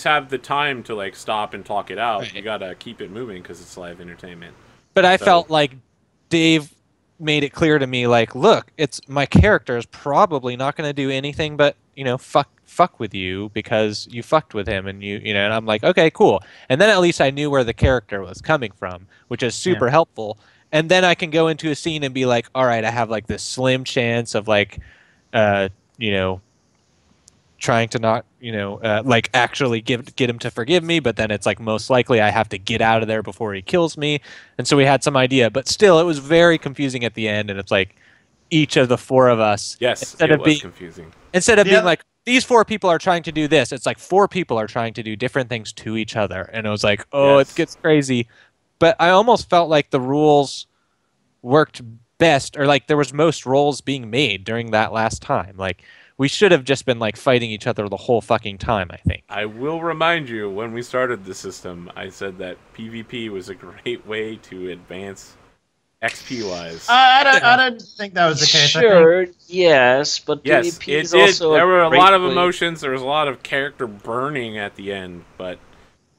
have the time to like stop and talk it out. Right. You gotta keep it moving because it's live entertainment. But I So- felt like Dave made it clear to me, like, look, it's my character is probably not going to do anything but fuck with you because you fucked with him, and and I'm like, okay, cool. And then at least I knew where the character was coming from, which is super helpful. And then I can go into a scene and be like, all right, I have like this slim chance of like, uh, you know, trying to not, like actually get him to forgive me, but then it's like most likely I have to get out of there before he kills me. And so we had some idea, but still it was very confusing at the end, and it's like each of the four of us, yes, it was confusing. Instead of being like, these four people are trying to do this, it's like four people are trying to do different things to each other. And it was like, oh, it gets crazy. But I almost felt like the rules worked best, or like there was most roles being made during that last time. Like, we should have just been like fighting each other the whole fucking time, I think. I will remind you, when we started the system, I said that PvP was a great way to advance XP-wise. I don't think that was the case. Sure, yes, but yes, PvP it is did. also There were a lot of way. emotions. There was a lot of character burning at the end, but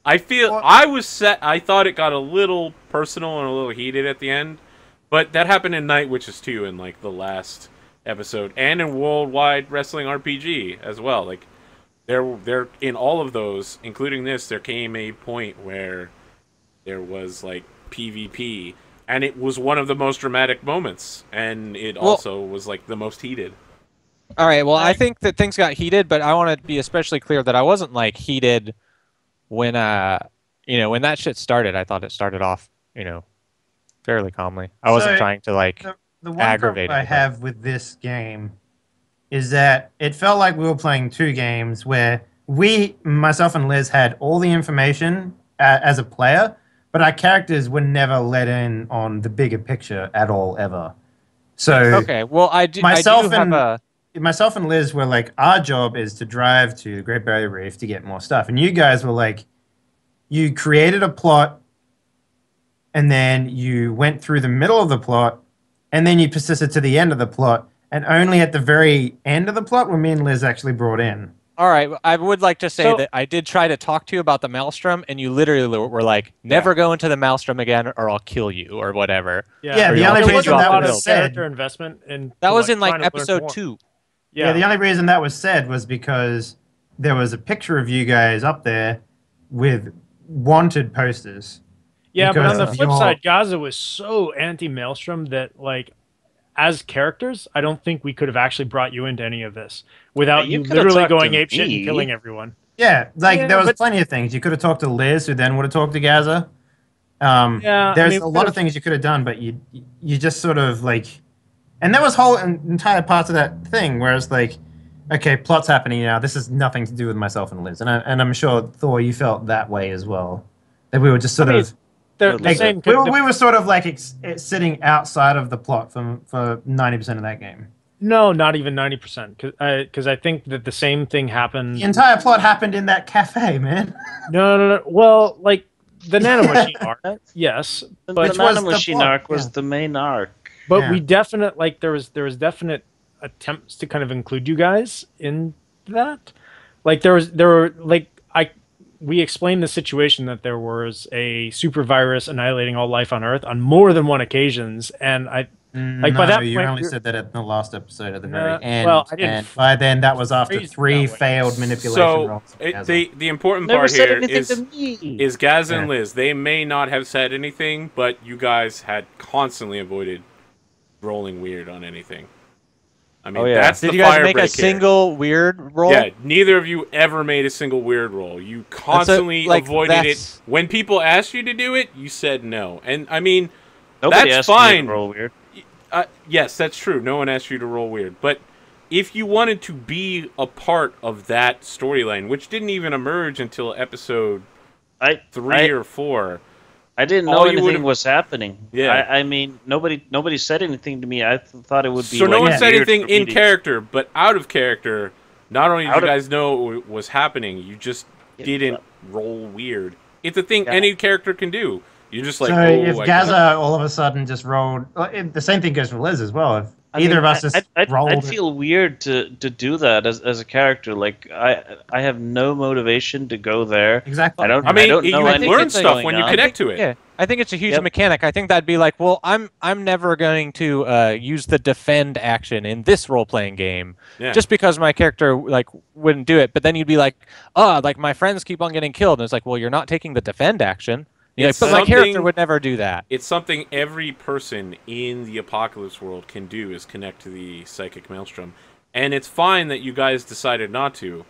I thought it got a little personal and a little heated at the end, but that happened in Night Witches 2 in like the last episode, and in Worldwide Wrestling RPG as well. Like there in all of those, including this, there came a point where there was like PvP, and it was one of the most dramatic moments, and it also was like the most heated. All right, well, I think that things got heated, but I want to be especially clear that I wasn't like heated when when that shit started. I thought it started off, fairly calmly. I wasn't trying to like the one aggravate problem I have with this game is that it felt like we were playing two games where myself and Liz, had all the information as a player, but our characters were never let in on the bigger picture at all, ever. So okay, well, myself and Liz were like, our job is to drive to the Great Barrier Reef to get more stuff, and you guys were like, you created a plot, and then you went through the middle of the plot, and then you persisted to the end of the plot, and only at the very end of the plot were me and Liz actually brought in. All right, I would like to say that I did try to talk to you about the Maelstrom, and you literally were like, never go into the Maelstrom again, or I'll kill you, or whatever. Yeah, the only reason that was said... character investment in that was in like episode 2. Yeah, the only reason that was said was because there was a picture of you guys up there with wanted posters. Yeah, but on the flip side, Gaza was so anti-Maelstrom that, like, as characters, I don't think we could have actually brought you into any of this without you literally going apeshit and killing everyone. Yeah, there was plenty of things. You could have talked to Liz, who then would have talked to Gaza. There's a lot of things you could have done, but you just sort of, like... And there was whole entire parts of that thing where it's like, okay, plot's happening now. This has nothing to do with myself and Liz. And I'm sure, Thor, you felt that way as well. That we were just sort of... we were sort of like sitting outside of the plot for 90% of that game. No, not even 90%, because I think that the same thing happened. The entire plot happened in that cafe, man. No. Well, like the nanomachine arc, yes, but the nanomachine arc was the main arc. But we definitely there was definite attempts to kind of include you guys in that. Like we explained the situation that there was a super virus annihilating all life on Earth on more than one occasions, and by that point, you only said that at the last episode at the very end. Well, I didn't. And by then, that was after 3 failed manipulation rolls. The important part here is Gaz and Liz. They may not have said anything, but you guys had constantly avoided rolling weird on anything. I mean, that's the fire break. Did you guys make a single weird roll? Yeah, neither of you ever made a single weird roll. You constantly avoided it. When people asked you to do it, you said no. And I mean, that's fine. Me to roll weird. Yes, that's true. No one asked you to roll weird. But if you wanted to be a part of that storyline, which didn't even emerge until episode 3 or 4... I didn't know anything was happening. Yeah, I mean, nobody said anything to me. I thought it would be. So no one said anything in character, but out of character. Not only did you guys know what was happening, you just didn't roll weird. It's a thing any character can do. You're just like, so if Gaza all of a sudden just rolled, the same thing goes for Liz as well. Either of us just rolled. I'd feel weird to do that as a character. Like I have no motivation to go there. Exactly. I don't you know anything learn stuff when you on. connect to it. Yeah, I think it's a huge mechanic. I think that'd be like, well, I'm never going to use the defend action in this role playing game, just because my character like wouldn't do it. But then you'd be like, like my friends keep on getting killed, and it's like, well, you're not taking the defend action. Like, but my character would never do that. It's something every person in the apocalypse world can do, is connect to the psychic maelstrom. And it's fine that you guys decided not to,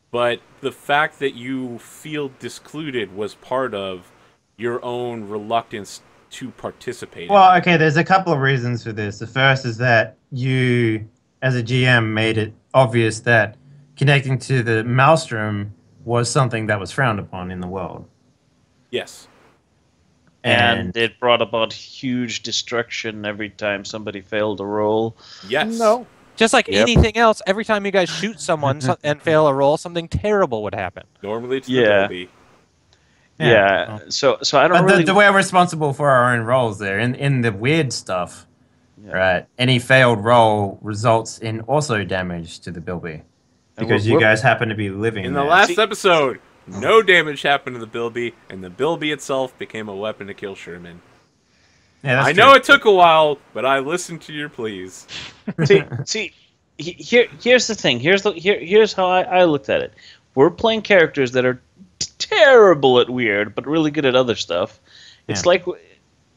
but the fact that you feel discluded was part of your own reluctance to participate. Well, okay, there's a couple of reasons for this. The first is that you, as a GM, made it obvious that connecting to the maelstrom was something that was frowned upon in the world. Yes. And it brought about huge destruction every time somebody failed a roll. Yes. No. Just like anything else, every time you guys shoot someone and fail a roll, something terrible would happen. Normally it's the ability. Yeah. So I don't really... the way we're responsible for our own rolls there, in the weird stuff, right? Any failed roll results in also damage to the Bilby. Because you guys happen to be living in the last episode. No damage happened to the Bilby, and the Bilby itself became a weapon to kill Sherman. Yeah, that's I know it took a while, but I listened to your pleas. See, here's the thing. Here's how I looked at it. We're playing characters that are terrible at weird, but really good at other stuff. It's like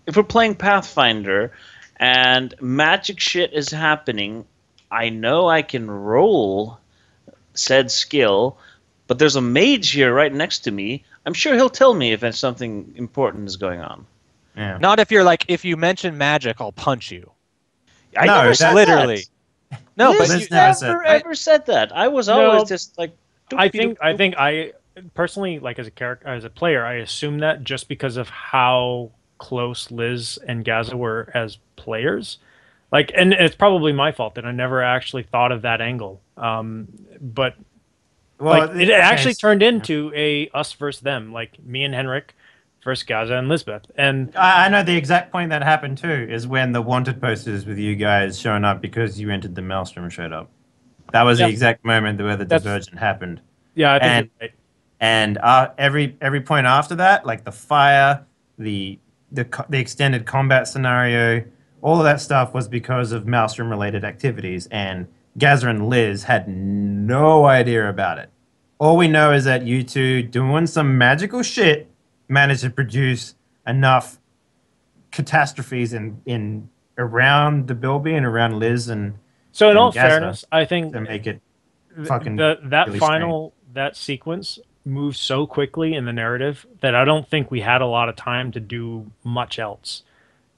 if we're playing Pathfinder, and magic shit is happening. I know I can roll said skill. But there's a mage here right next to me. I'm sure he'll tell me if something important is going on. Yeah. Not if you're like, if you mention magic, I'll punch you. I never said literally. That. No, Liz but you never ever said that. I was always just like. I think I personally, like as a character, as a player, I assume that just because of how close Liz and Gaza were as players. Like, and it's probably my fault that I never actually thought of that angle. But. Well, like, it actually turned into a us versus them, like me and Henrik versus Gaza and Lisbeth. And I know the exact point that happened too is when the wanted posters with you guys showing up because you entered the maelstrom showed up. That was the exact moment where the divergent happened. Yeah, I think you're right. And every point after that, like the fire, the extended combat scenario, all of that stuff was because of maelstrom related activities, and Gaza and Liz had no idea about it. All we know is that you two, doing some magical shit, managed to produce enough catastrophes in around the Bilby and around Liz and so in all fairness, I think to make it fucking that really final that sequence moved so quickly in the narrative that I don't think we had a lot of time to do much else.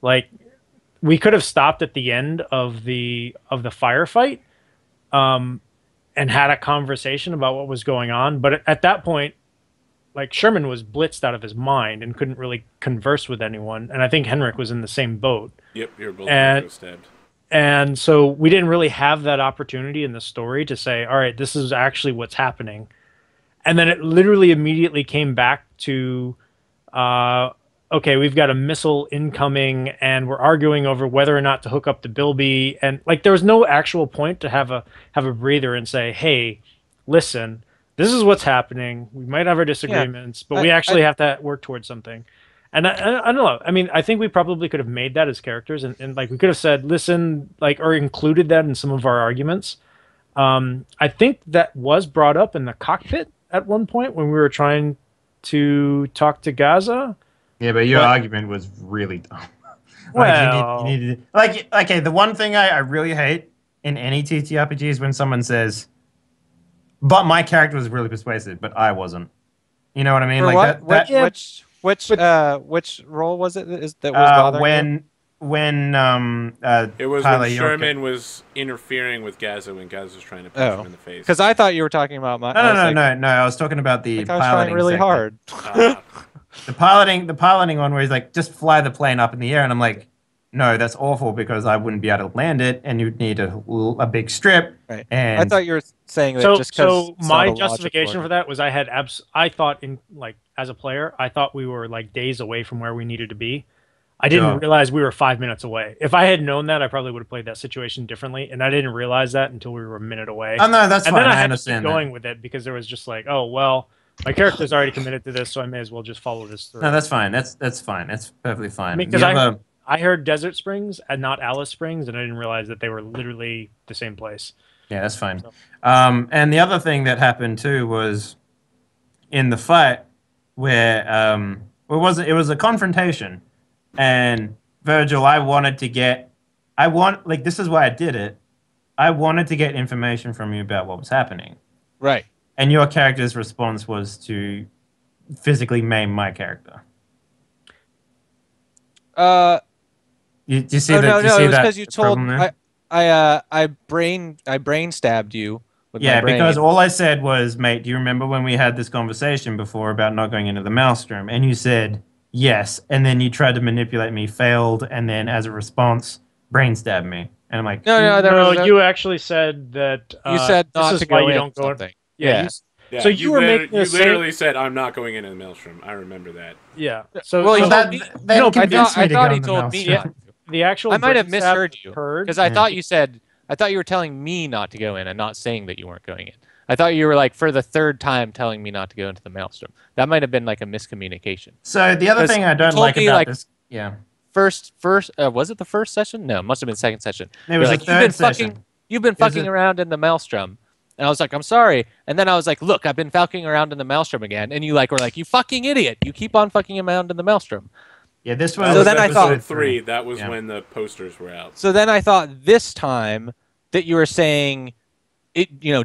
Like we could have stopped at the end of the firefight. And had a conversation about what was going on. But at that point, like Sherman was blitzed out of his mind and couldn't really converse with anyone. And I think Henrik was in the same boat. Yep, you were both stabbed. And so we didn't really have that opportunity in the story to say, all right, this is actually what's happening. And then it literally immediately came back to, okay, we've got a missile incoming and we're arguing over whether or not to hook up the Bilby. And like, there was no actual point to have a breather and say, hey, listen, this is what's happening. We might have our disagreements, but we actually have to work towards something. And I don't know. I mean, I think we probably could have made that as characters and like, we could have said, listen, like, or included that in some of our arguments. I think that was brought up in the cockpit at one point when we were trying to talk to Gaza. Yeah, but your argument was really dumb. You needed like, okay, the one thing I really hate in any TTRPG is when someone says, but my character was really persuasive, but I wasn't. You know what I mean? For like what? Which role was it that was bothering you? When it was Tyler when Sherman was interfering with Gaza when Gaza was trying to punch him in the face. Because I thought you were talking about my. No. I was talking about the I was piloting trying really hard. The piloting one where he's like, just fly the plane up in the air, and I'm like, no, that's awful because I wouldn't be able to land it, and you'd need a big strip. Right. And I thought you were saying that just because. So my justification for that was I thought in like as a player, I thought we were like days away from where we needed to be. I didn't realize we were 5 minutes away. If I had known that, I probably would have played that situation differently, and I didn't realize that until we were a minute away. Oh no, that's and fine. then I I had understand to keep going with it because there was just like, oh well, my character's already committed to this, so I may as well just follow this through. No, that's fine. That's fine. That's perfectly fine. I mean, because I heard Desert Springs and not Alice Springs, and I didn't realize that they were literally the same place. Yeah, that's fine. So. And the other thing that happened too was in the fight where it was a confrontation, and Virgil, this is why I did it. I wanted to get information from you about what was happening. Right. And your character's response was to physically maim my character. You see that? No, it was because you told I brain stabbed you. Yeah, because all I said was, mate, do you remember when we had this conversation before about not going into the maelstrom? And you said yes, and then you tried to manipulate me, failed, and then as a response, brain stabbed me. And I'm like, no, you actually said that. You said not to go in. Don't go in. Yeah. So you were making you literally said, "I'm not going into the maelstrom." I remember that. Yeah. So I thought he told me. Yeah. The actual. I might have misheard you because I thought you said. I thought you were telling me not to go in and not saying that you weren't going in. I thought you were like for the third time telling me not to go into the maelstrom. That might have been like a miscommunication. So the other thing I don't like about this, first, was it the first session? No, it must have been second session. It was like, third session. You've been fucking around in the maelstrom, and I was like, I'm sorry. And then I was like, look, I've been fucking around in the maelstrom again, and you were like, you fucking idiot, you keep on fucking around in the maelstrom. Yeah, this was. So then I thought 3. That was when the posters were out. So then I thought this time that you were saying,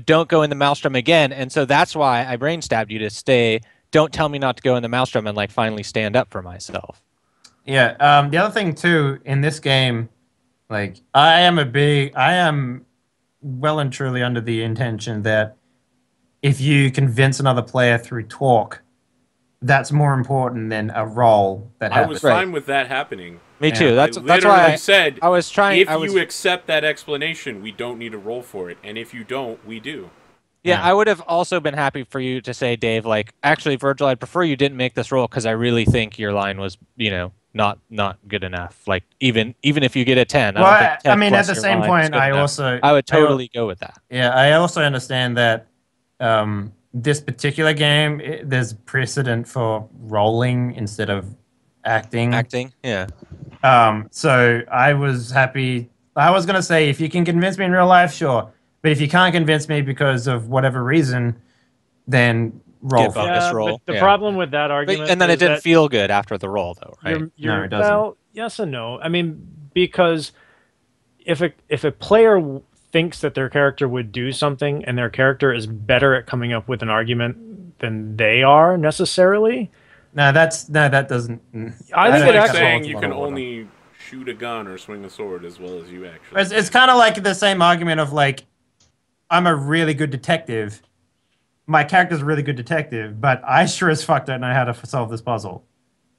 don't go in the maelstrom again, and so that's why I brain stabbed you to stay. Don't tell me not to go in the maelstrom and like finally stand up for myself. Yeah. The other thing too in this game, like I am well and truly under the intention that if you convince another player through talk, that's more important than a roll that happens. I was fine with that happening. Me too. That's why I said I was trying. If you accept that explanation, we don't need to roll for it, and if you don't, we do. Yeah, I would have also been happy for you to say, Dave, like, actually, Virgil, I'd prefer you didn't make this roll because I really think your line was, not good enough. Like, even if you get a 10. I mean, at the same point, I would totally go with that. Yeah, I also understand that this particular game, there's precedent for rolling instead of acting. Acting, yeah. So I was happy. I was going to say, if you can convince me in real life, sure. But if you can't convince me because of whatever reason, then roll. But the problem with that argument, and then it didn't feel good after the roll, though, right? No, it doesn't. Well, yes and no. I mean, because if a player thinks that their character would do something, and their character is better at coming up with an argument than they are necessarily. No, that doesn't. I think it actually saying you can only shoot a gun or swing a sword as well as you actually. It's kind of like the same argument of like, I'm a really good detective. My character's a really good detective, but I sure as fuck don't know how to solve this puzzle.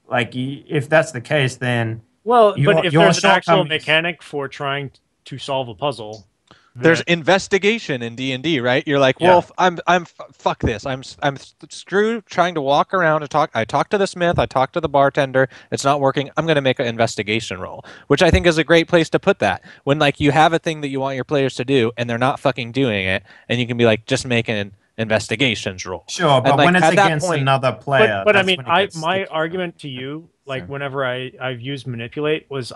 Like, if that's the case, then but if there's an actual mechanic for trying to solve a puzzle. There's investigation in D&D, right? You're like, well, fuck this. I'm screwed trying to walk around and talk. I talked to the smith. I talked to the bartender. It's not working. I'm going to make an investigation roll, which I think is a great place to put that. When like you have a thing that you want your players to do and they're not fucking doing it, and you can be like, just make an investigations roll. Sure, but when it's against another player. But I mean, my argument to you, like whenever I've used manipulate, was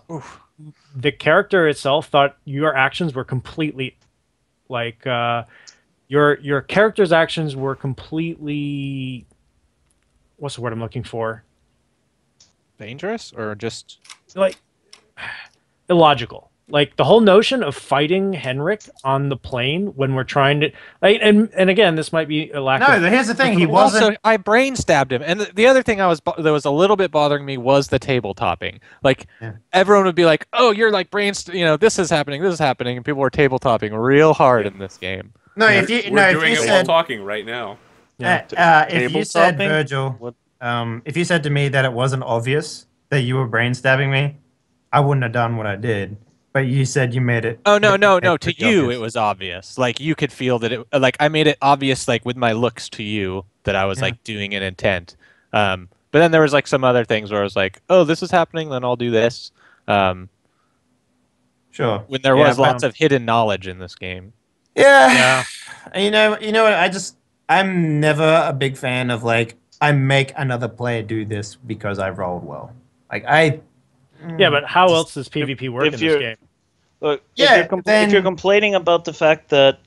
the character itself thought your actions were completely, like, your character's actions were completely, what's the word I'm looking for? Dangerous or just like illogical. Like the whole notion of fighting Henrik on the plane when we're trying to, like, and again, this might be a lack of. No, here's the thing. He wasn't. Also, I brain stabbed him, and the other thing that was a little bit bothering me was the table topping. Like everyone would be like, "Oh, you're like this is happening, and people were table topping real hard in this game. No, we're doing it while talking right now. If you said Virgil, if you said to me that it wasn't obvious that you were brain stabbing me, I wouldn't have done what I did. But you said you made it. Oh no! To you, it was obvious. Like you could feel that it. Like I made it obvious, like with my looks to you, that I was like doing an intent. But But then there was like some other things where I was like, oh, this is happening, then I'll do this. Sure. When there was lots of hidden knowledge in this game. Yeah. You know what? I'm never a big fan of like I make another player do this because I rolled well. Like Yeah, but how else does PvP work in this game? Look, if you're complaining about the fact that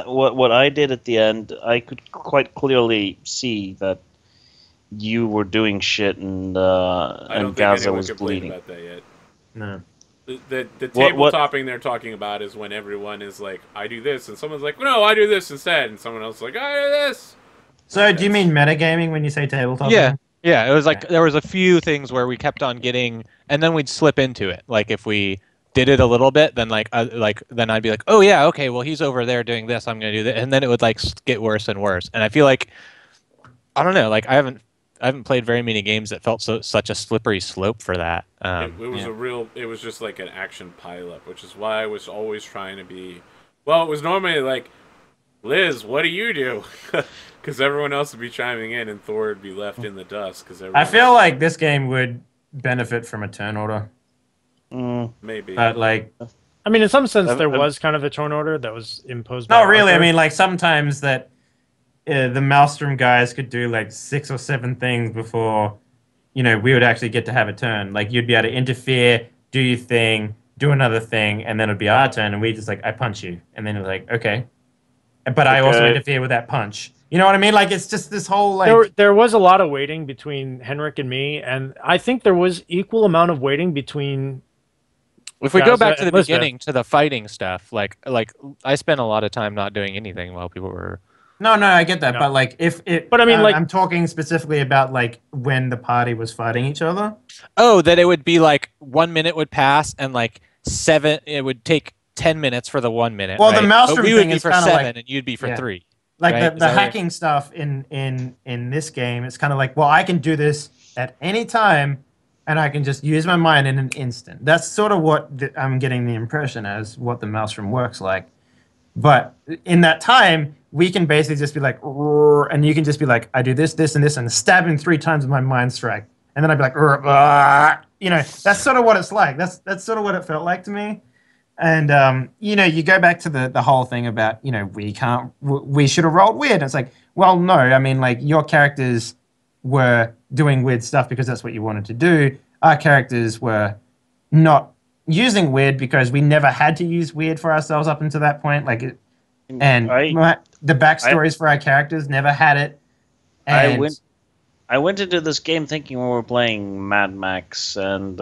what I did at the end, I could quite clearly see that you were doing shit and Gaza was bleeding. About that yet. No. The table topping they're talking about is when everyone is like, I do this, and someone's like, no, I do this instead, and someone else is like, I do this. So do you mean metagaming when you say tabletop? Yeah. It was like there was a few things where we kept on getting, and then we'd slip into it. Like if we did it a little bit, then then I'd be like, oh yeah, okay, well he's over there doing this, I'm gonna do that, and then it would like get worse and worse. And I feel like I don't know, like I haven't played very many games that felt such a slippery slope for that. It was just like an action pileup, which is why I was always trying to be. Well, it was normally like, Liz, what do you do? Because everyone else would be chiming in, and Thor would be left in the dust. I feel like this game would benefit from a turn order. Maybe. But like, I mean, in some sense, there was kind of a turn order that was imposed. No, really. I mean, like sometimes that the Maelstrom guys could do like 6 or 7 things before, we would actually get to have a turn. Like you'd be able to interfere, do your thing, do another thing, and then it'd be our turn, and we just like, I punch you, and then it's like, okay, but I also interfere with that punch. You know what I mean? Like it's just this whole like. There was a lot of waiting between Henrik and me, and I think there was equal amount of waiting between. If we go back to the beginning to the fighting stuff, like I spent a lot of time not doing anything while people were. No, I get that, but like But I mean, like I'm talking specifically about like when the party was fighting each other. Oh, that it would be like 1 minute would pass and like 7. It would take 10 minutes for the 1 minute. Well, right? the Maelstrom thing is for 7, like, and you'd be for 3. Like right? the hacking stuff in this game, it's kind of like, well, I can do this at any time, and I can just use my mind in an instant. That's sort of what I'm getting the impression as what the Maelstrom works like. But in that time, we can basically just be like, and you can just be like, I do this, this, and this, and stab him 3 times with my mind strike. And then I'd be like, that's sort of what it's like. That's sort of what it felt like to me. And, you go back to the whole thing about, we should have rolled weird. And it's like, well, no, I mean, like, your characters were doing weird stuff because that's what you wanted to do. Our characters were not using weird because we never had to use weird for ourselves up until that point. Like, the backstories for our characters never had it. And I went into this game thinking we were playing Mad Max, and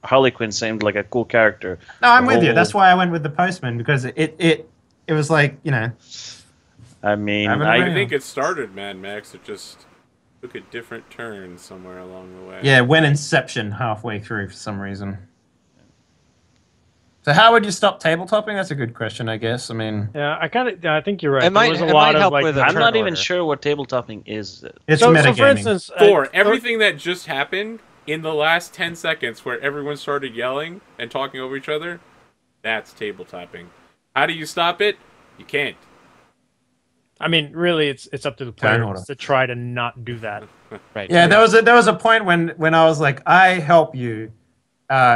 Harley Quinn seemed like a cool character. No, I'm with you. That's why I went with the Postman, because it was like, I mean, I think it started Mad Max. It just took a different turn somewhere along the way. Yeah, it went Inception halfway through for some reason. So how would you stop tabletopping? That's a good question, I guess. I mean, yeah, I think you're right. It might help with I'm not even sure what tabletopping is. It's metagaming. So for instance, everything that just happened in the last 10 seconds, where everyone started yelling and talking over each other, that's tabletopping. How do you stop it? You can't. I mean, really, it's up to the players to try to not do that. Right. Yeah, there was a point when I was like, I help you.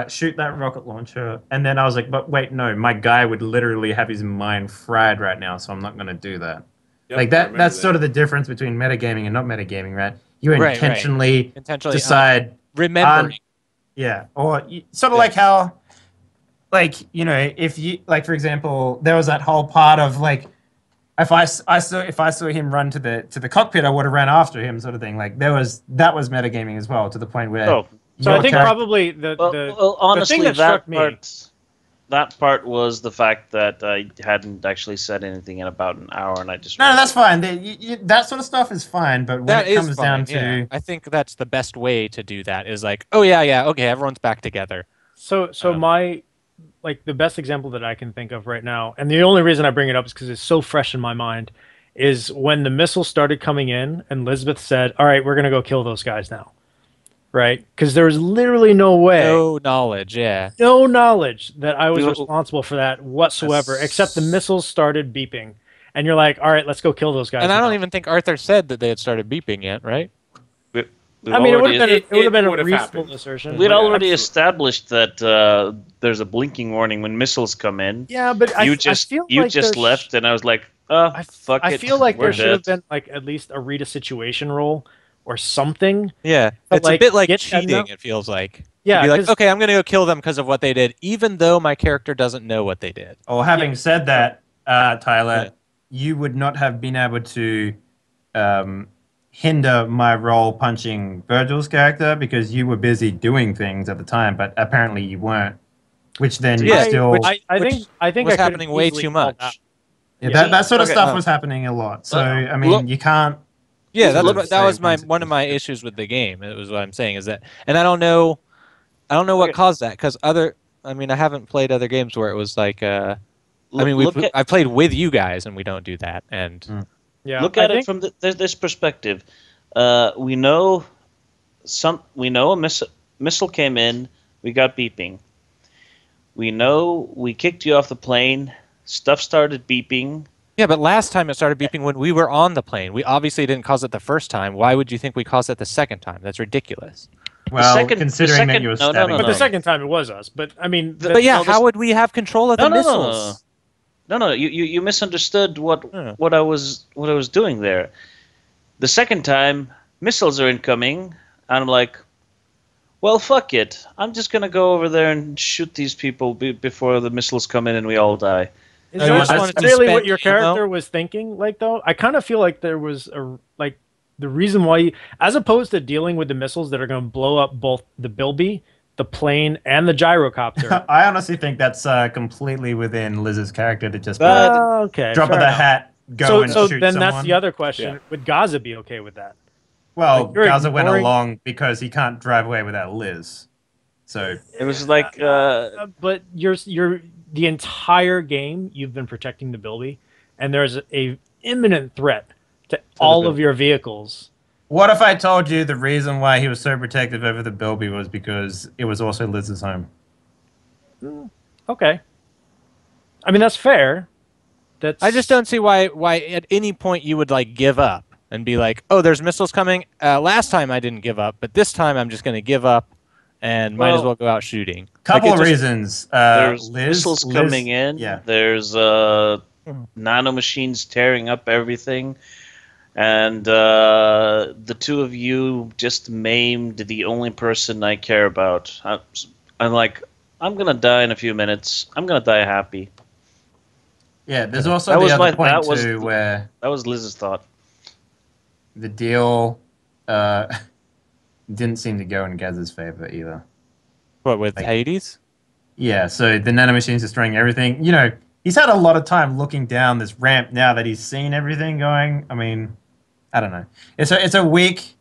Shoot that rocket launcher, and then I was like, but wait, no, my guy would literally have his mind fried right now, so I'm not going to do that. Yep, like that's sort of the difference between metagaming and not metagaming, right? You intentionally decide remembering. Or sort of like how, like, if you, like, for example, there was that whole part of like, if I saw him run to the cockpit, I would have ran after him, sort of thing. Like that was metagaming as well, to the point where. So I think probably honestly, the thing that struck me. That part was the fact that I hadn't actually said anything in about an hour, and I just... No, that's fine. That sort of stuff is fine, but when it comes down to... I think that's the best way to do that, is like, oh yeah, okay, everyone's back together. So my... Like, the best example that I can think of right now, and the only reason I bring it up is because it's so fresh in my mind, is when the missiles started coming in, and Elizabeth said, all right, we're going to go kill those guys now. Right? Because there was literally no way. No knowledge, no knowledge that I was responsible for that whatsoever, except the missiles started beeping. And you're like, all right, let's go kill those guys. And I don't even think Arthur said that they had started beeping yet, right? I mean, it would have been a reasonable assertion. We'd already established that there's a blinking warning when missiles come in. Yeah, but you just left, and I was like, oh, fuck it. I feel like there should have been like at least a read a situation roll or something. Yeah, it's a bit like cheating. It feels like. Yeah, be like, okay, I'm going to go kill them because of what they did, even though my character doesn't know what they did. Or having said that, Tyler, you would not have been able to hinder my role punching Virgil's character because you were busy doing things at the time, but apparently you weren't. Which then you still. I think was happening way too much. Yeah, that sort of stuff was happening a lot. So I mean, you can't. Yeah, that was one of my issues with the game. It was what I'm saying is that, and I don't know what caused that because I mean, I haven't played other games where it was like, I mean, I played with you guys and we don't do that. And look at it from this perspective. We know a missile came in. We got beeping. We know we kicked you off the plane. Stuff started beeping. Yeah, but last time it started beeping when we were on the plane. We obviously didn't cause it the first time. Why would you think we caused it the second time? That's ridiculous. Well, considering that you were stabbing but the second time it was us. But I mean, how would we have control of the missiles? No, you misunderstood what I was doing there. The second time, missiles are incoming, and I'm like, well, fuck it. I'm just gonna go over there and shoot these people before the missiles come in and we all die. Is that really what your character was thinking? Like, though, I kind of feel like there was the reason why, as opposed to dealing with the missiles that are going to blow up both the Bilby, the plane, and the gyrocopter. I honestly think that's completely within Liz's character to just drop of the hat, go and shoot someone. So then that's the other question. Yeah. Would Gaza be okay with that? Well, Gaza went along because he can't drive away without Liz. So it was like, but the entire game you've been protecting the Bilby, and there's a imminent threat to all of your vehicles. What if I told you the reason why he was so protective over the Bilby was because it was also Liz's home? Okay. I mean, that's fair. I just don't see why at any point you would like give up and be like, oh, there's missiles coming. Last time I didn't give up, but this time I'm just going to give up and might as well go out shooting. Couple of reasons. There's missiles coming in. Yeah. There's nanomachines tearing up everything. And the two of you just maimed the only person I care about. I'm like, I'm going to die in a few minutes. I'm going to die happy. Yeah, there's also the other point too where... That was Liz's thought. The deal didn't seem to go in Gaz's favor either. What, with Hades? Yeah, so the nanomachines destroying everything. You know, he's had a lot of time looking down this ramp now that he's seen everything going. I mean, I don't know. It's a weak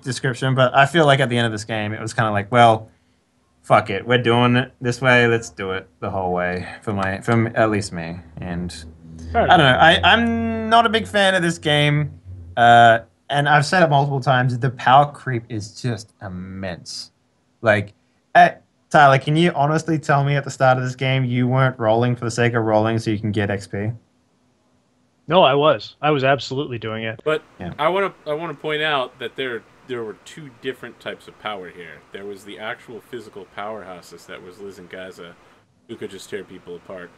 description, but I feel like at the end of this game, it was kind of like, well, fuck it, we're doing it this way. Let's do it the whole way from at least me. And I don't know. I'm not a big fan of this game, and I've said it multiple times. The power creep is just immense. Like, Tyler, can you honestly tell me at the start of this game you weren't rolling for the sake of rolling so you can get XP? No, I was. I was absolutely doing it. But I want to point out that there were two different types of power here. There was the actual physical powerhouses that was Liz and Gaza, who could just tear people apart.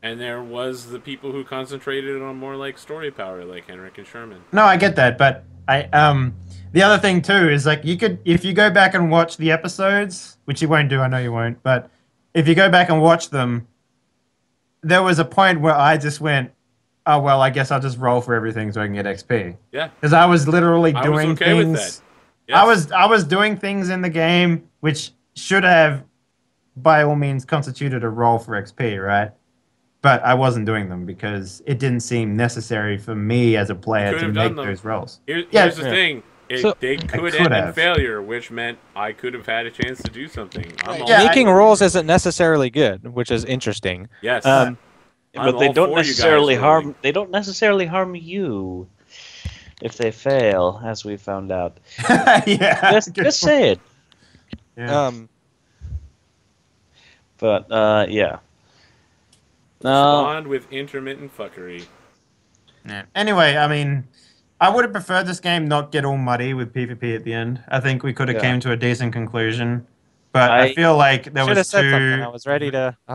And there was the people who concentrated on more like story power, like Henrik and Sherman. No, I get that, but the other thing too is like if you go back and watch the episodes, which you won't do, I know you won't, but if you go back and watch them, there was a point where I just went, oh well, I guess I'll just roll for everything so I can get XP. Yeah. Because I was literally doing things. With that. Yes. I was doing things in the game which should have, by all means, constituted a roll for XP, right? But I wasn't doing them because it didn't seem necessary for me as a player to make those rolls. Here's the thing. They could end in failure, which meant I could have had a chance to do something. Making rolls isn't necessarily good, which is interesting. Yes. But they don't necessarily harm. They don't necessarily harm you if they fail, as we found out. Yeah. Just say it. Yeah. But yeah. Spawned with intermittent fuckery. Yeah. Anyway, I mean, I would have preferred this game not get all muddy with PvP at the end. I think we could have came to a decent conclusion, but I feel like there was said too. Something. I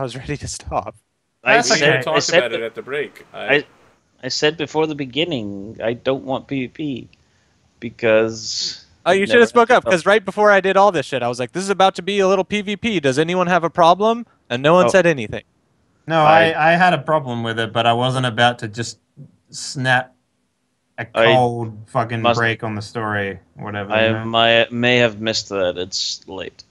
was ready to stop. That's okay. Talked about it at the break. I said before the beginning, I don't want PvP because. Oh, you should have spoke up, because right before I did all this shit, I was like, "This is about to be a little PvP. Does anyone have a problem?" And no one said anything. No, I had a problem with it, but I wasn't about to just snap a cold fucking break on the story, whatever. I may have missed that. It's late,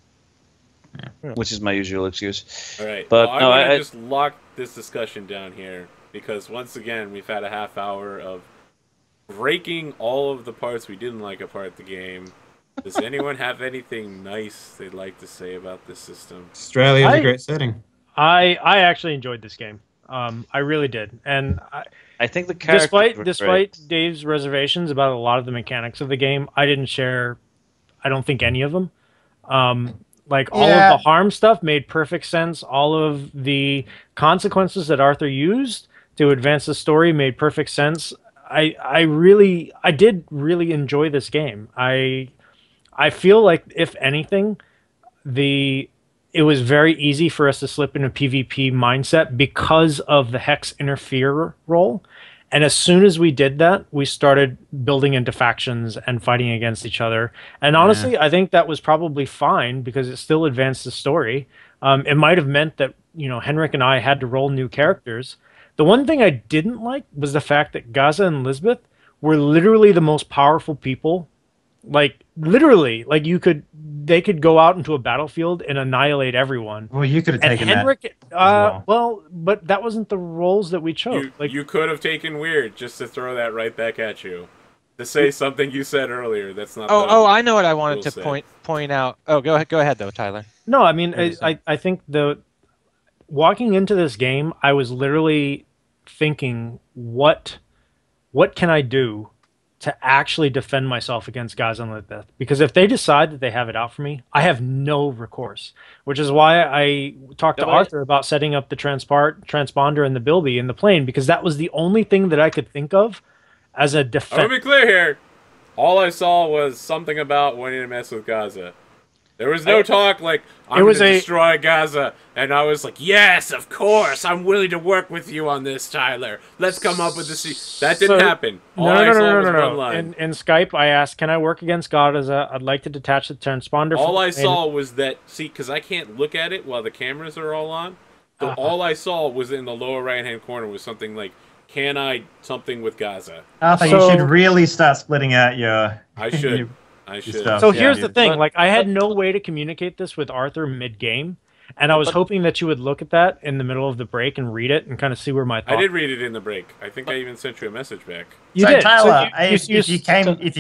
which is my usual excuse. All right, but well, I'm gonna just lock this discussion down here because once again we've had a half hour of breaking all of the parts we didn't like apart the game. Does anyone have anything nice they'd like to say about this system? Australia is a great setting. I actually enjoyed this game. I really did, and I think the characters despite Dave's reservations about a lot of the mechanics of the game, I didn't share. I don't think any of them. Like all of the harm stuff made perfect sense. All of the consequences that Arthur used to advance the story made perfect sense. I did really enjoy this game. I feel like, if anything, it was very easy for us to slip into PvP mindset because of the Hex Interfere role. And as soon as we did that, we started building into factions and fighting against each other. And honestly, I think that was probably fine because it still advanced the story. It might have meant that, Henrik and I had to roll new characters. The one thing I didn't like was the fact that Gaza and Lisbeth were literally the most powerful people. Like, literally, like they could go out into a battlefield and annihilate everyone. Well, you could have taken Henrik, that. Well, but that wasn't the roles that we chose. You could have taken Weird just to throw that right back at you. To say something you said earlier. That's not. I know what I wanted to point out. Oh, go ahead though, Tyler. No, I mean, I think walking into this game, I was literally thinking, what can I do to actually defend myself against Gaza and Lisbeth? Because if they decide that they have it out for me, I have no recourse. Which is why I talked to Arthur about setting up the transponder and the Bilby in the plane, because that was the only thing that I could think of as a defense. Let me be clear here. All I saw was something about wanting to mess with Gaza. There was no talk like, I'm going to destroy Gaza. And I was like, yes, of course. I'm willing to work with you on this, Tyler. Let's come up with this. That didn't happen. All I saw was one line. In Skype, I asked, can I work against Gaza? I'd like to detach the transponder. All I saw was that, because I can't look at it while the cameras are all on. So all I saw was in the lower right-hand corner was something like, can I something with Gaza? Arthur, you should really start splitting out your... I should. I should. So here's the thing. Like, I had no way to communicate this with Arthur mid-game. And I was hoping that you would look at that in the middle of the break and read it and kind of see where my thoughts... I did read it in the break. I think I even sent you a message back. You did. Tyler, if you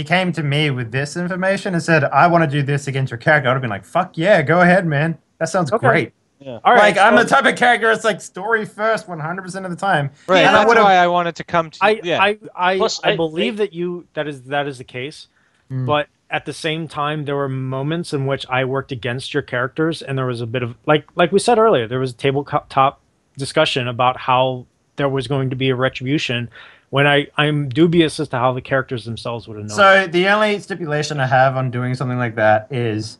came to me with this information and said, I want to do this against your character, I would have been like, fuck yeah, go ahead, man. That sounds great. Yeah. All right, I'm the type of character that's like story first 100% of the time. Right, and that's why I wanted to come to... I believe that is the case, but... At the same time, there were moments in which I worked against your characters, and there was a bit of like we said earlier, there was a tabletop discussion about how there was going to be a retribution. When I'm dubious as to how the characters themselves would have known. So the only stipulation I have on doing something like that is,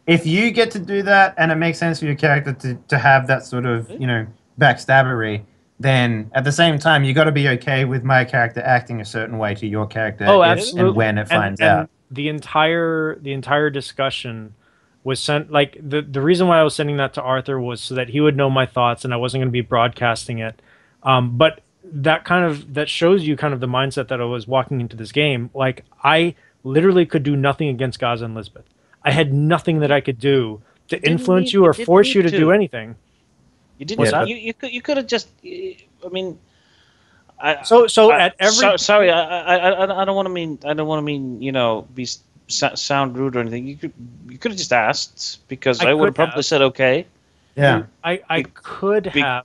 if you get to do that and it makes sense for your character to have that sort of backstabbery, then at the same time you got to be okay with my character acting a certain way to your character. Oh, absolutely. And when it finds out. The entire discussion was sent, like, the reason why I was sending that to Arthur was so that he would know my thoughts and I wasn't going to be broadcasting it. But that shows you kind of the mindset that I was walking into this game. Like, I literally could do nothing against Gaza and Lisbeth. I had nothing that I could do to influence you or force you to do anything. You didn't. You could have just. I mean. At every sorry, I don't want to mean be sound rude or anything. You could have just asked, because I would have probably said okay. Yeah, I could have.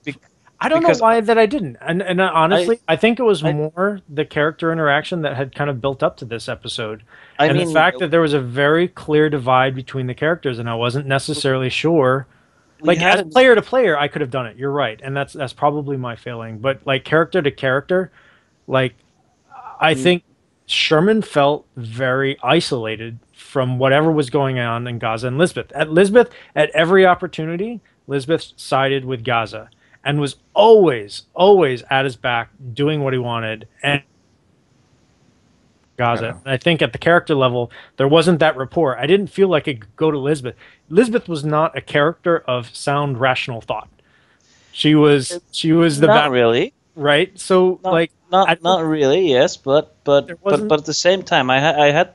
I don't know why that I didn't. And honestly, I think it was more the character interaction that had kind of built up to this episode, and the fact that there was a very clear divide between the characters, and I wasn't necessarily sure. Like, as player to player, I could have done it. You're right, and that's probably my failing. But like character to character, like I think Sherman felt very isolated from whatever was going on in Gaza and Lisbeth. At every opportunity, Lisbeth sided with Gaza and was always at his back doing what he wanted. And Gaza. I think at the character level, there wasn't that rapport. I didn't feel like it could go to Lisbeth. Lisbeth was not a character of sound, rational thought. She was the not really, right. So not really. Yes, but at the same time, I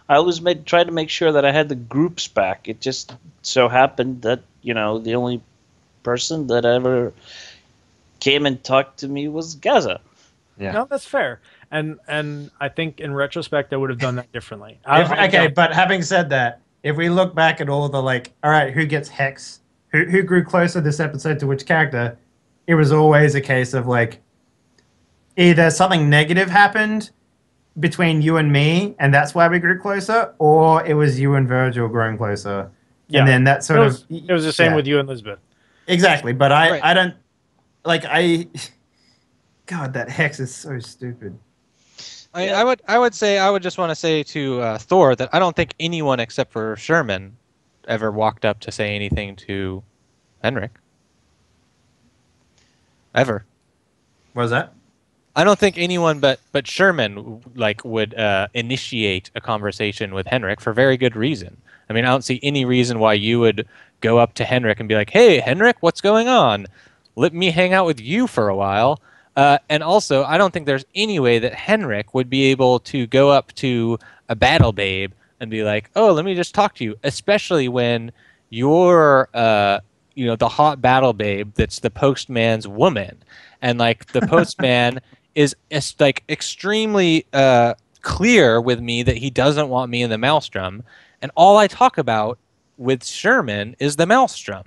always tried to make sure that I had the group's back. It just so happened that the only person that ever came and talked to me was Gaza. Yeah, no, that's fair. And I think in retrospect, I would have done that differently. But having said that, if we look back at all the all right, who gets Hex, who grew closer this episode to which character, it was always a case of either something negative happened between you and me, and that's why we grew closer, or it was you and Virgil growing closer. Yeah. And then that sort of... It was the same with you and Lisbeth. Exactly, but I don't... God, that Hex is so stupid. I would just want to say to Thor that I don't think anyone except for Sherman ever walked up to say anything to Henrik. Ever. What was that? I don't think anyone but Sherman would initiate a conversation with Henrik for very good reason. I mean, I don't see any reason why you would go up to Henrik and be like, "Hey, Henrik, what's going on? Let me hang out with you for a while." And also, I don't think there's any way that Henrik would be able to go up to a battle babe and be like, "Oh, let me just talk to you," especially when you're, the hot battle babe that's the postman's woman, and the postman is extremely clear with me that he doesn't want me in the Maelstrom, and all I talk about with Sherman is the Maelstrom.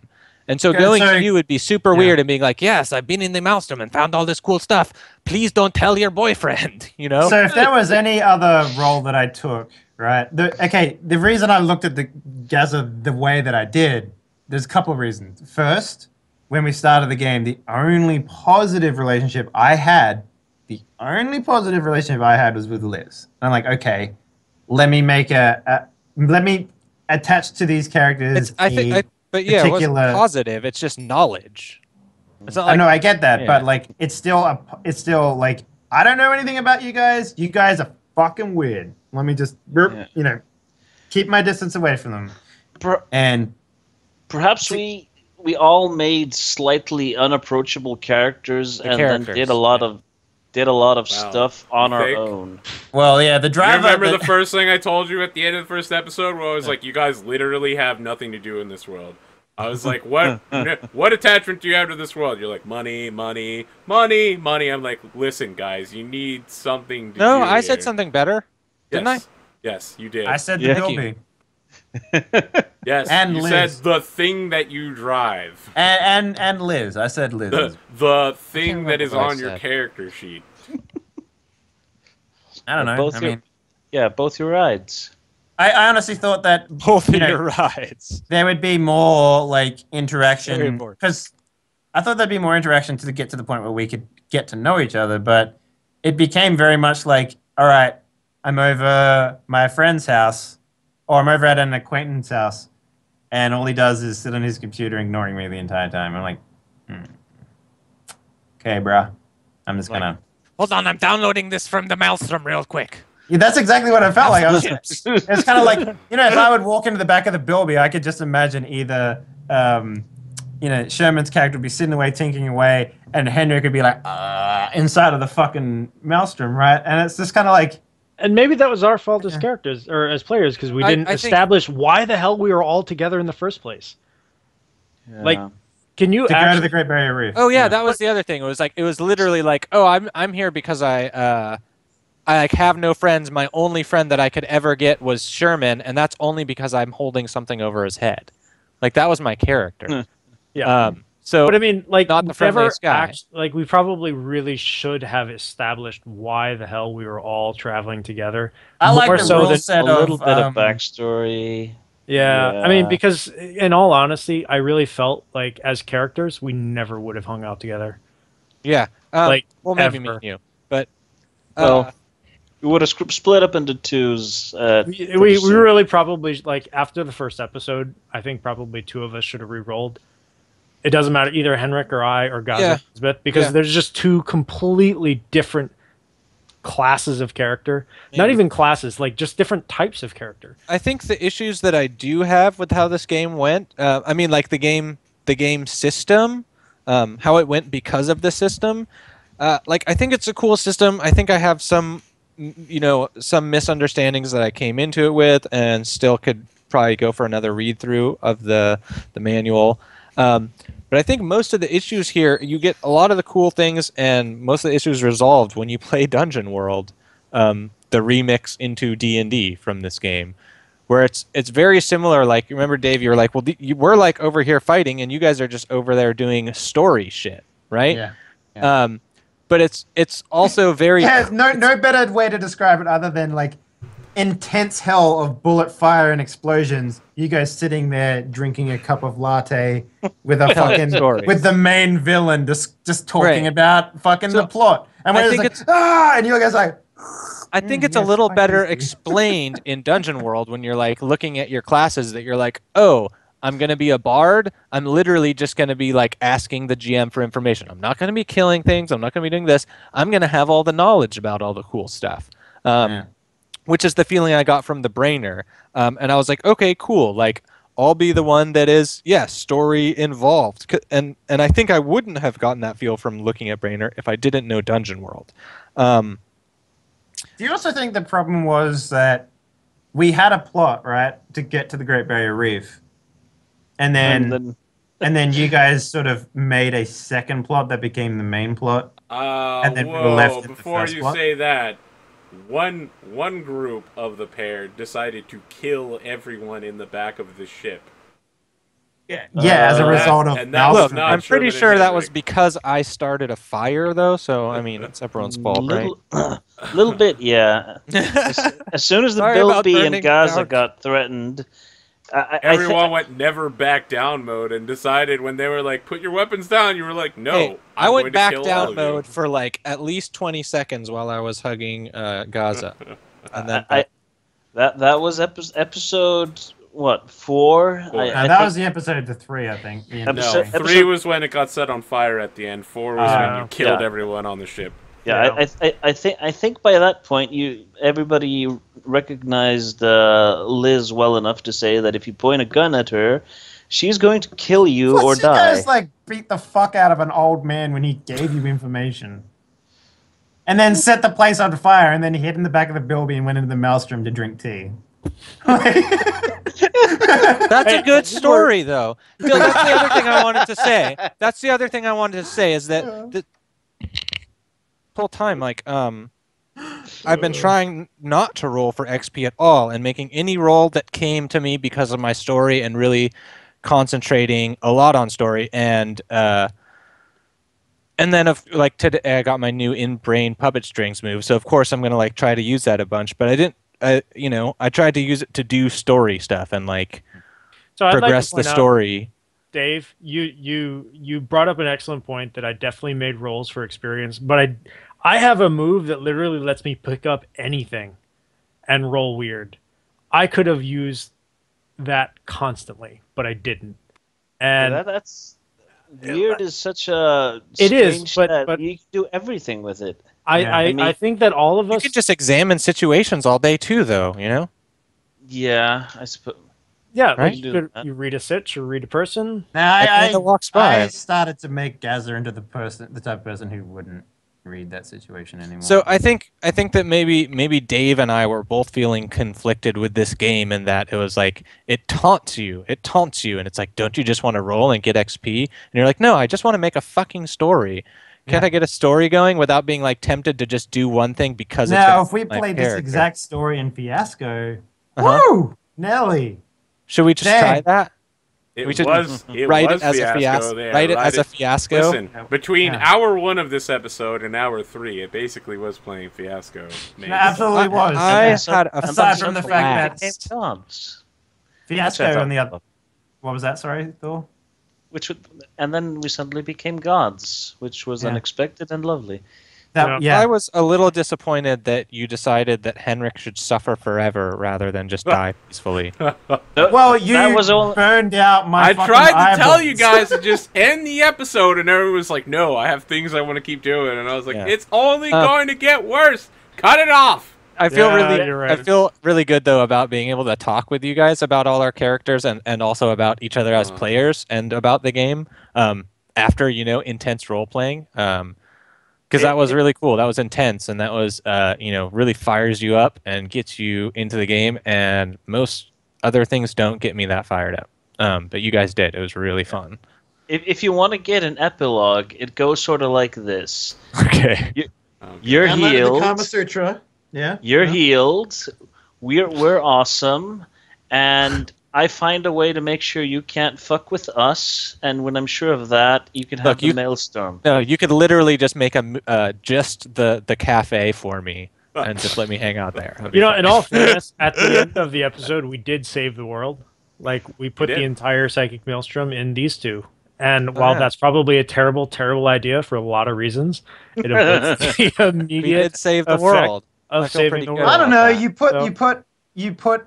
And so going to you would be super weird and being like, "Yes, I've been in the Maelstrom and found all this cool stuff. Please don't tell your boyfriend," So if there was any other role that I took, right? The reason I looked at the Gaza the way that I did, there's a couple of reasons. First, when we started the game, the only positive relationship I had was with Liz. And I'm like, okay, let me attach to these characters. But yeah, it wasn't positive. It's just knowledge. It's not I know, I get that, but it's still I don't know anything about you guys. You guys are fucking weird. Let me just, keep my distance away from them. And perhaps we all made slightly unapproachable characters then did a lot of stuff on our own. Well, yeah, the driver. You remember the first thing I told you at the end of the first episode, where I was like, "You guys literally have nothing to do in this world." I was like, "What attachment do you have to this world?" You're like, "Money, money, money, money." I'm like, "Listen, guys, you need something to do." No, I said something better, didn't I? Yes, you did. I said the Bilby. Yes, and you Liz. Said the thing that you drive. And Liz. I said Liz. The thing that is on your character sheet. I don't know. Both your rides. I honestly thought that both your rides. There would be more interaction, because I thought there'd be more interaction to get to the point where we could get to know each other, but it became very much like, all right, I'm over my friend's house, or I'm over at an acquaintance's house, and all he does is sit on his computer ignoring me the entire time. I'm like, okay, bruh. I'm just gonna... Hold on, I'm downloading this from the Maelstrom real quick. Yeah, that's exactly what I felt like. It's kind of like, if I would walk into the back of the Bilby, I could just imagine either, Sherman's character would be sitting away, tinkering away, and Henrik would be like, inside of the fucking Maelstrom, right? And it's just kind of like... And maybe that was our fault as characters, or as players, because we didn't establish why the hell we were all together in the first place. Yeah. Can you go to the Great Barrier Reef? Oh yeah, that was the other thing. It was literally like, oh, I'm here because I have no friends. My only friend that I could ever get was Sherman, and that's only because I'm holding something over his head. That was my character. Yeah. But I mean, not the friendliest guy. We probably really should have established why the hell we were all traveling together. I like the rule set a little bit of backstory. Yeah, I mean, because in all honesty, I really felt like as characters, we never would have hung out together. Yeah, well, maybe me and you, but We would have split up into twos. We really probably, like, after the first episode, I think probably two of us should have re-rolled. It doesn't matter, either Henrik or I or Gaza Elizabeth, because there's just two completely different classes of character. Not even classes, like just different types of character. I think the issues that I do have with how this game went, I mean, like the game system, how it went because of the system. Like, I think it's a cool system. I think I have some misunderstandings that I came into it with, and still could probably go for another read through of the manual. But I think most of the issues here, you get a lot of the cool things, and most of the issues resolved when you play Dungeon World, the remix into D&D from this game, where it's very similar. Like, remember, Dave, you were like, well, we're like over here fighting, and you guys are just over there doing story shit, right? Yeah. But it's also very no better way to describe it other than like intense hell of bullet fire and explosions. You guys sitting there drinking a cup of latte with a fucking with the main villain just talking about fucking the plot. And we're just like, and you guys like. I think it's a little better explained in Dungeon World when you're like looking at your classes, that you're like, oh, I'm going to be a bard. I'm literally just going to be like asking the GM for information. I'm not going to be killing things. I'm not going to be doing this. I'm going to have all the knowledge about all the cool stuff. Which is the feeling I got from the Brainer. And I was like, okay, cool. Like, I'll be the one that is, story involved. And I think I wouldn't have gotten that feel from looking at Brainer if I didn't know Dungeon World. Do you also think the problem was that we had a plot, right, to get to the Great Barrier Reef? And then you guys sort of made a second plot that became the main plot? And then we were left before you say that, one group of the pair decided to kill everyone in the back of the ship. Yeah, as a result of... Look, I'm pretty sure that was because I started a fire, though, so, I mean, it's everyone's fault, right? A little bit, yeah. As soon as the Bilby and Gaza got threatened... Everyone went never back down mode and decided when they were like, put your weapons down, you were like, no. Hey, I went back down mode for like at least 20 seconds while I was hugging Gaza. And then that was episode, what, 4? That was the episode of 3, I think. No, 3 was when it got set on fire at the end. 4 was when you killed everyone on the ship. Yeah, I think by that point everybody recognized Liz well enough to say that if you point a gun at her, she's going to kill you or die. You guys like beat the fuck out of an old man when he gave you information, and then set the place on fire, and then hid in the back of the Bilby and went into the Maelstrom to drink tea. That's a good story, though. Phil, that's the other thing I wanted to say. That's the other thing I wanted to say is that whole time, like, I've been trying not to roll for XP at all, and making any roll that came to me because of my story, and really concentrating a lot on story. And then like today, I got my new in-brain puppet strings move, so of course I'm gonna like try to use that a bunch. But I didn't. I tried to use it to do story stuff and like progress the story. Dave, you brought up an excellent point that I definitely made rolls for experience, but I have a move that literally lets me pick up anything and roll weird. I could have used that constantly, but I didn't. And that's weird is such a it is, but you can do everything with it. I think that all of us... You could just examine situations all day too, though, you know? Yeah, I suppose. Yeah, right? You read a sitch or read a person. I started to make Gaza into the type of person who wouldn't read that situation anymore. So I think that maybe Dave and I were both feeling conflicted with this game, in that it was like it taunts you, and it's like, don't you just want to roll and get XP? And you're like, no, I just want to make a fucking story. Can't I get a story going without being like tempted to just do one thing because now if we played this exact story in Fiasco, woo, Nelly. Should we just try that? We should write it as a fiasco. Write it as a fiasco. Listen, between hour 1 of this episode and hour 3, it basically was playing Fiasco. It absolutely was. Aside from the fact that Fiasco on the other. What was that? Sorry, Thor. And then we suddenly became gods, which was unexpected and lovely. I was a little disappointed that you decided that Henrik should suffer forever rather than just die peacefully. Well, you burned out my I tried to eyeballs. tell you guys to just end the episode, and everyone was like, no, I have things I want to keep doing. And I was like, it's only going to get worse. Cut it off. I feel I feel really good though about being able to talk with you guys about all our characters and also about each other as players and about the game after intense role playing because that was really cool. That was intense and that was really fires you up and gets you into the game, and most other things don't get me that fired up. But you guys did. It was really fun. If you want to get an epilogue, it goes sort of like this. Okay. You're healed. The Kama Sutra. Yeah. You're healed. We're awesome, and I find a way to make sure you can't fuck with us. And when I'm sure of that, you can have the maelstrom. No, you could literally just make just the cafe for me and just let me hang out there. In all fairness, at the end of the episode, we did save the world. Like we put the entire psychic maelstrom in these two. And while that's probably a terrible, terrible idea for a lot of reasons, it avoids the immediate we did save the world. Of saving the world. I don't know. You put.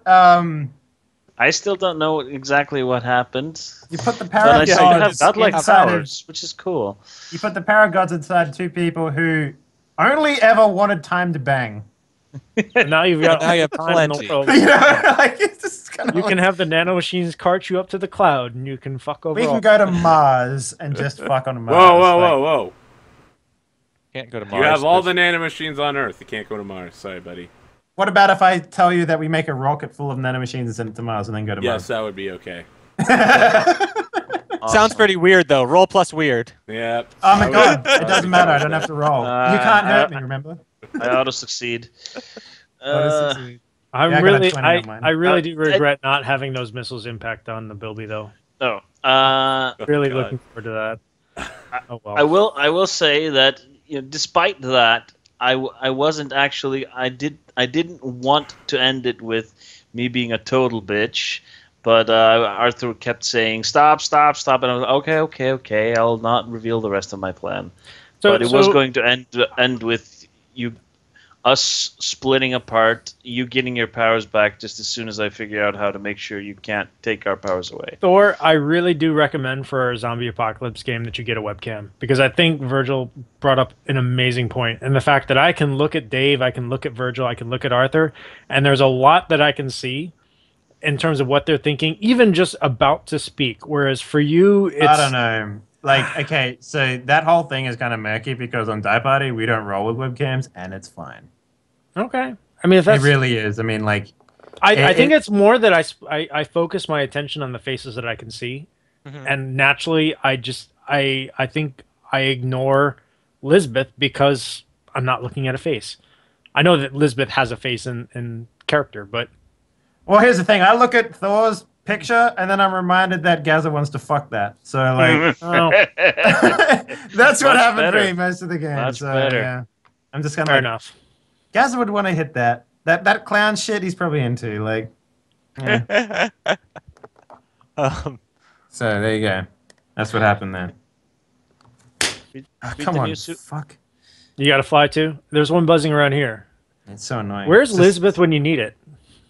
I still don't know exactly what happened. You put the paragods inside, which is cool. You put the paragods inside two people who only ever wanted time to bang. And now you've got plenty. It's just you can have the nanomachines cart you up to the cloud, and you can fuck over. We can go to Mars and just fuck on Mars. Whoa! Can't go to Mars. You have all the nanomachines on Earth. You can't go to Mars. Sorry, buddy. What about if I tell you that we make a rocket full of nanomachines and send it to Mars and then go to Mars? Yes, that would be okay. Awesome. Sounds pretty weird, though. Roll plus weird. Yeah. Oh my god, it doesn't matter. I don't have to roll. You can't hurt me, remember? I auto-succeed. I really do regret not having those missiles impact on the Bilby, though. Really looking forward to that. Oh, well. I will say that despite that, I wasn't actually. I didn't want to end it with me being a total bitch, but Arthur kept saying stop, and I was like, okay. I'll not reveal the rest of my plan. But it was going to end with us splitting apart, you getting your powers back just as soon as I figure out how to make sure you can't take our powers away. Thor, I really do recommend for a zombie apocalypse game that you get a webcam, because I think Virgil brought up an amazing point, and the fact that I can look at Dave, I can look at Virgil, I can look at Arthur, and there's a lot that I can see in terms of what they're thinking, even just about to speak, whereas for you, it's... I don't know. Like, okay, so that whole thing is kind of murky because on Die Party, we don't roll with webcams, and it's fine. Okay. I mean, if that's... It really is. I mean, like... I think it's more that I focus my attention on the faces that I can see, and naturally, I think I ignore Lisbeth because I'm not looking at a face. I know that Lisbeth has a face in character, but... Well, here's the thing. I look at Thor's picture, and then I'm reminded that Gaza wants to fuck that. So, like... that's what happened for me most of the game. Much so, better. Yeah. I'm just kind of Fair enough. Gaza would want to hit that. That clown shit he's probably into. Like, yeah. So there you go. That's what happened there. Come on, fuck. You got to fly too? There's one buzzing around here. It's so annoying. Where's Lisbeth when you need it?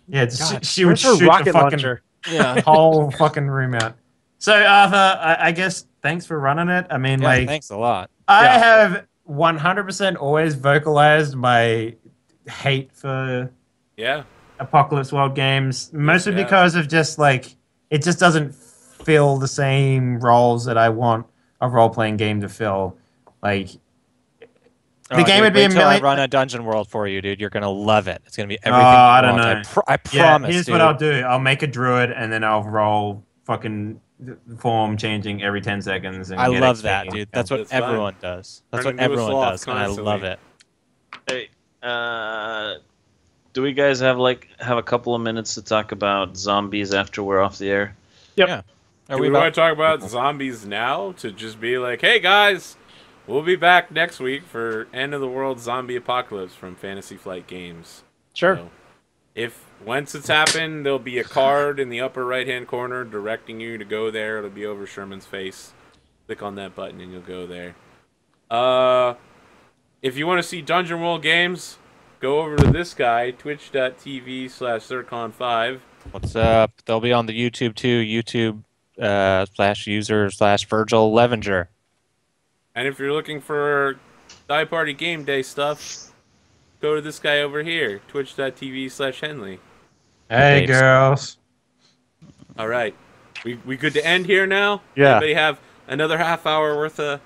Yeah, she would shoot rocket the fucking launcher? whole fucking room out. So Arthur, I guess thanks for running it. I mean, like, thanks a lot. I have 100% always vocalized my hate for Apocalypse World games, mostly because of just like it just doesn't fill the same roles that I want a role-playing game to fill. Like the game would be a million. I run a dungeon world for you, dude. You're gonna love it. It's gonna be everything. I don't know. I promise. Here's what I'll do. I'll make a druid and then I'll roll fucking form changing every 10 seconds. And I love that, dude. That's what everyone does. That's what everyone does, and I love it. Hey, do we guys have a couple of minutes to talk about zombies after we're off the air? Yep. Yeah. Do we want to talk about zombies now? To just be like, hey guys, we'll be back next week for End of the World Zombie Apocalypse from Fantasy Flight Games. Sure. So, once it's happened, there'll be a card in the upper right-hand corner directing you to go there. It'll be over Sherman's face. Click on that button and you'll go there. if you want to see Dungeon World games, go over to this guy, twitch.tv/Zircon5. What's up? They'll be on the YouTube too. YouTube /user/Virgil Levenger. And if you're looking for Die Party Game Day stuff, go to this guy over here, twitch.tv/Henley. Hey, girls. All right. We good to end here now? Yeah. Anybody have another half hour worth of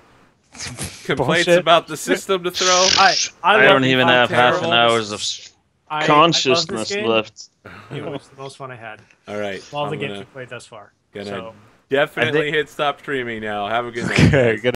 complaints about the system to throw? I don't even have half an hour's of consciousness left. It was the most fun I had. All right. All the games we played thus far. Gonna definitely hit stop streaming now. Have a good night. Okay, good.